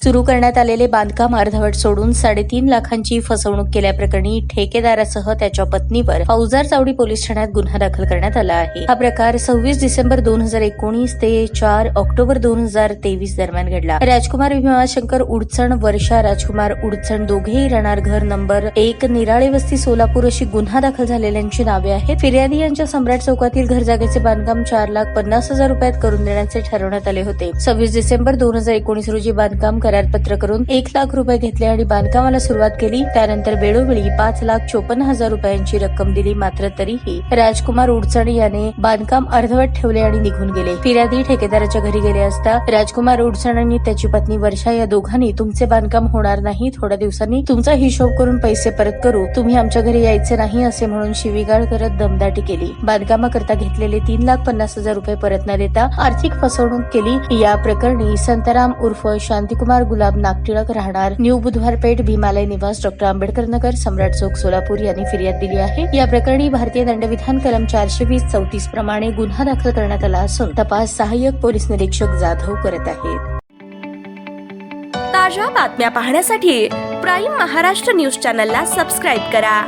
सुरू करण्यात आलेले बांधकाम अर्धवट सोडून 3.5 लाखांची फसवणूक केल्याप्रकरणी ठेकेदारासह त्याच्या पत्नीवर फौजदार चावडी पोलीस ठाण्यात गुन्हा दाखल करण्यात आला आहे। हा प्रकार 26 डिसेंबर 2019 ते 4 ऑक्टोबर 2023 दरम्यान घडला। राजकुमार भीमाशंकर उडचण, वर्षा राजकुमार उडचण दोघेही राहणार घर नंबर 1 निराळे वस्ती सोलापूर अशी गुन्हा दाखल झालेल्यांची नावे आहेत। फिर्यादी यांच्या सम्राट चौकातील घर जागेचे बांधकाम 4,50,000 रुपयात करून देण्याचे ठरवण्यात आले होते। 26 डिसेंबर 2019 रोजी बांधकाम करारपत्र करून 1 लाख रुपये घेतले आणि बांधकामाला सुरुवात केली। त्यानंतर वेळोवेळी 5,54,000 रुपयांची रक्कम दिली, मात्र तरीही राजकुमार उडचण याने बांधकाम अर्धवट ठेवले आणि निघून गेले। फिर्यादी ठेकेदाराच्या घरी गेले असता राजकुमार उडचण आणि त्याची पत्नी वर्षा या दोघांनी तुमचे बांधकाम होणार नाही, थोड्या दिवसांनी तुमचा हिशोब करून पैसे परत करू, तुम्ही आमच्या घरी यायचे नाही असे म्हणून शिवीगाळ करत दमदाटी केली। बांधकामाकरता घेतलेले 3,50,000 रुपये परत न देता आर्थिक फसवणूक केली। या प्रकरणी संताराम उर्फ शांतिकुमार गुलाब नागटिळक राहणार न्यू बुधवारपेठ भीमालय निवास डॉ. आंबेडकर नगर सम्राट चौक सोलापूर यांनी फिर्याद दिली आहे। या प्रकरणी भारतीय दंडविधान कलम 420-34 प्रमाणे गुन्हा दाखल करण्यात आला असून तपास सहाय्यक पोलीस निरीक्षक जाधव करत आहेत। ताज्या बातम्या पाहण्यासाठी प्राईम महाराष्ट्र न्यूज चॅनलला सबस्क्राईब करा।